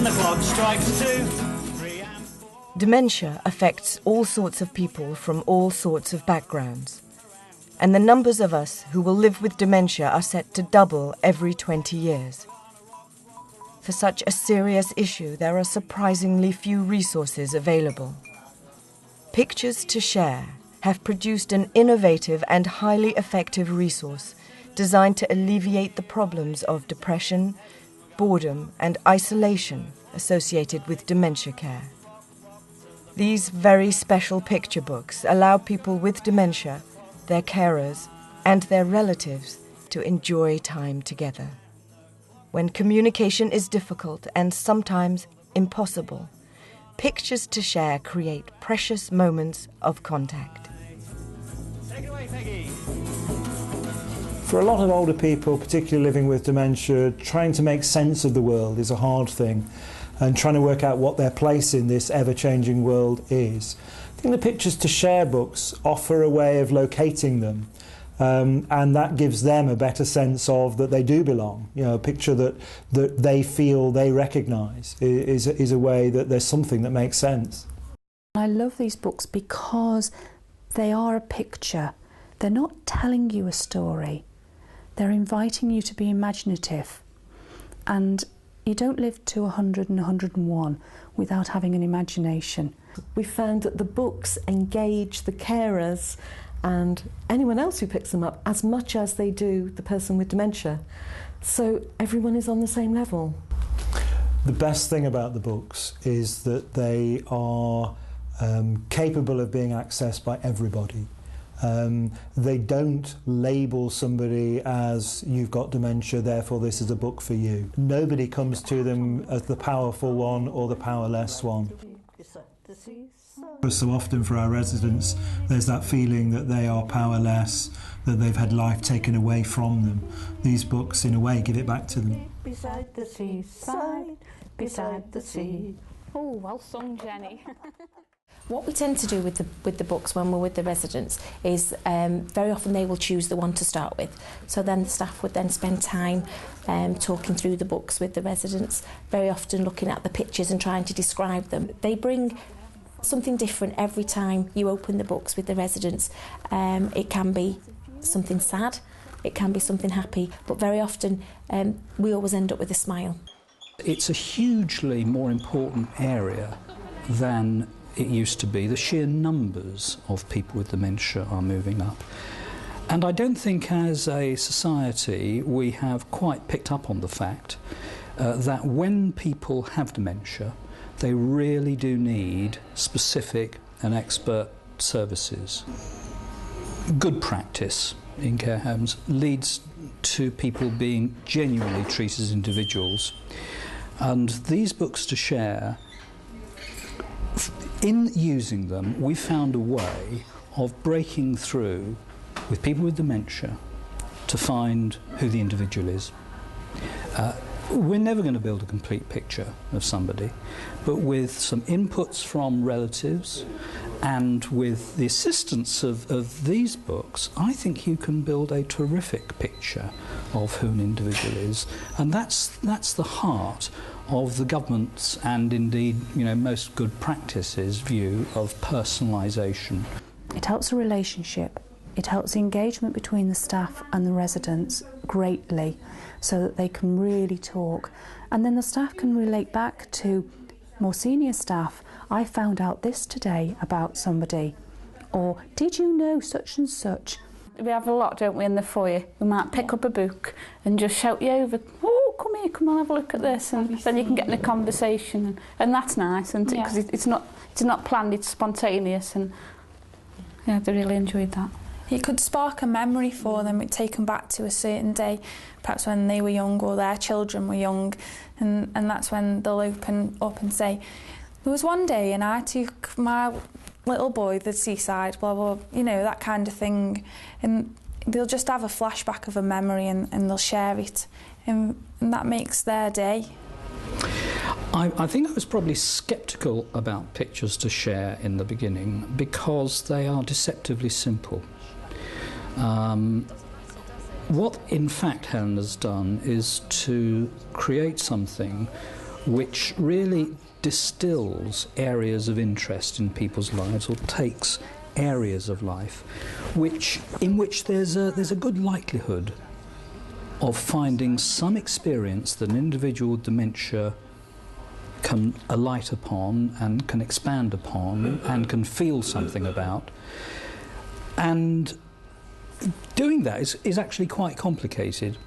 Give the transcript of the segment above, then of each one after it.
the clock strikes 2, 3 and 4. Dementia affects all sorts of people from all sorts of backgrounds. And the numbers of us who will live with dementia are set to double every 20 years. For such a serious issue, there are surprisingly few resources available. Pictures to Share have produced an innovative and highly effective resource designed to alleviate the problems of depression, boredom, and isolation associated with dementia care. These very special picture books allow people with dementia, their carers, and their relatives to enjoy time together. When communication is difficult and sometimes impossible, Pictures to Share create precious moments of contact. Take it away, Peggy. For a lot of older people, particularly living with dementia, trying to make sense of the world is a hard thing, and trying to work out what their place in this ever-changing world is. I think the Pictures to Share books offer a way of locating them. And that gives them a better sense of that they do belong. You know, a picture that they feel they recognise is a way that there's something that makes sense. I love these books because they are a picture. They're not telling you a story. They're inviting you to be imaginative. And you don't live to 100 and 101 without having an imagination. We found that the books engage the carers and anyone else who picks them up as much as they do the person with dementia. So everyone is on the same level. The best thing about the books is that they are capable of being accessed by everybody. They don't label somebody as you've got dementia, therefore this is a book for you. Nobody comes to them as the powerful one or the powerless one. So often for our residents, there's that feeling that they are powerless, that they've had life taken away from them. These books, in a way, give it back to them. Beside the seaside, beside the sea. Oh, well sung, Jenny. What we tend to do with the books when we're with the residents is very often they will choose the one to start with. So then the staff would then spend time talking through the books with the residents, very often looking at the pictures and trying to describe them. They bring something different every time you open the books with the residents. It can be something sad, it can be something happy, but very often we always end up with a smile. It's a hugely more important area than it used to be. The sheer numbers of people with dementia are moving up. And I don't think as a society we have quite picked up on the fact that when people have dementia, they really do need specific and expert services. Good practice in care homes leads to people being genuinely treated as individuals. And these books to share, in using them, we found a way of breaking through with people with dementia to find who the individual is. We're never going to build a complete picture of somebody, but with some inputs from relatives and with the assistance of these books, I think you can build a terrific picture of who an individual is. And that's the heart of the government's and indeed, most good practices view of personalisation. It helps a relationship. It helps the engagement between the staff and the residents greatly so that they can really talk. And then the staff can relate back to more senior staff. I found out this today about somebody. Or, did you know such and such? We have a lot, don't we, in the foyer. We might pick up a book and just shout you over, oh, come here, come on, have a look at this. And then you can get in a conversation. And that's nice, isn't it? Because it's not planned, it's spontaneous. And yeah, they really enjoyed that. It could spark a memory for them, it take them back to a certain day, perhaps when they were young or their children were young, and that's when they'll open up and say, there was one day and I took my little boy to the seaside, blah, blah, that kind of thing. And they'll just have a flashback of a memory and they'll share it, and that makes their day. I think I was probably sceptical about Pictures to Share in the beginning because they are deceptively simple. What in fact Helen has done is to create something which really distills areas of interest in people's lives, or takes areas of life in which there's a good likelihood of finding some experience that an individual with dementia can alight upon and can expand upon and can feel something about. And doing that is actually quite complicated.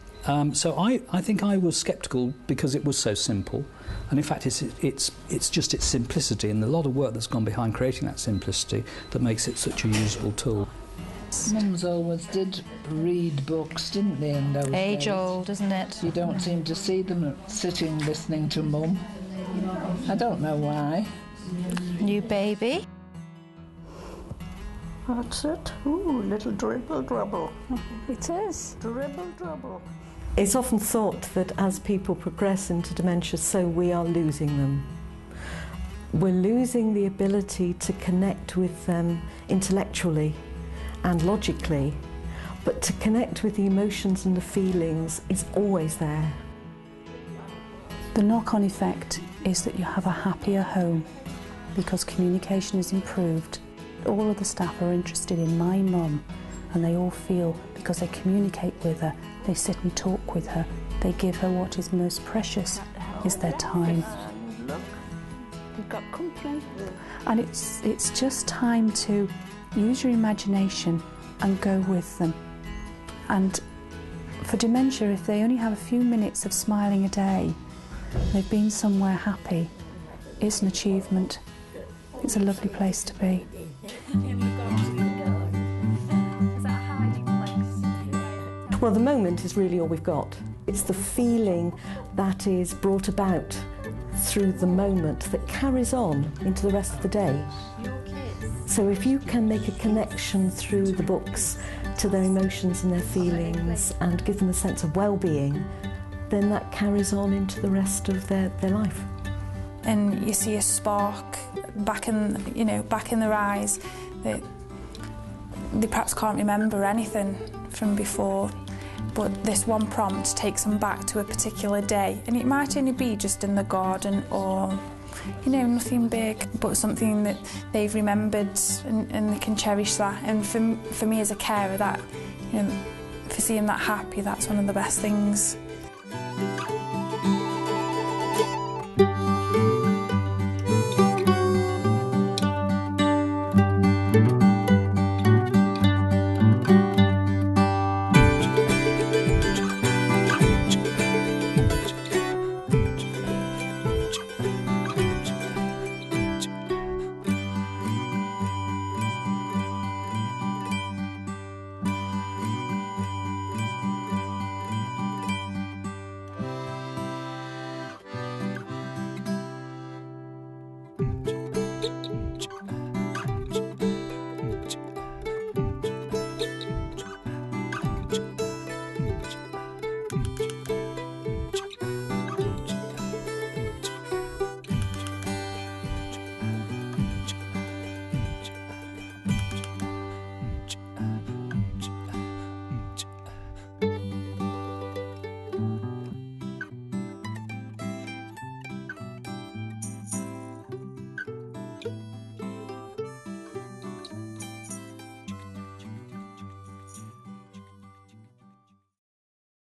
So I think I was sceptical because it was so simple, and in fact it's just its simplicity and a lot of work that's gone behind creating that simplicity that makes it such a usable tool. Mums always did read books, didn't they, in those days? Age old, isn't it? You don't seem to see them sitting listening to Mum. I don't know why. New baby. That's it. Ooh, little dribble dribble. It is. Dribble dribble. It's often thought that as people progress into dementia, so we are losing them. We're losing the ability to connect with them intellectually and logically, but to connect with the emotions and the feelings is always there. The knock-on effect is that you have a happier home because communication is improved. All of the staff are interested in my mum, and they all feel, because they communicate with her, they sit and talk with her, they give her what is most precious, is their time. Look, you've got company. And it's just time to use your imagination and go with them. And for dementia, if they only have a few minutes of smiling a day, they've been somewhere happy, it's an achievement. It's a lovely place to be. Well, the moment is really all we've got. It's the feeling that is brought about through the moment that carries on into the rest of the day. So if you can make a connection through the books to their emotions and their feelings and give them a sense of well-being, then that carries on into the rest of their life. And you see a spark back in their eyes that they perhaps can't remember anything from before, but this one prompt takes them back to a particular day, and it might only be just in the garden or nothing big, but something that they've remembered and they can cherish that. And for me as a carer, that for seeing that happy, that's one of the best things.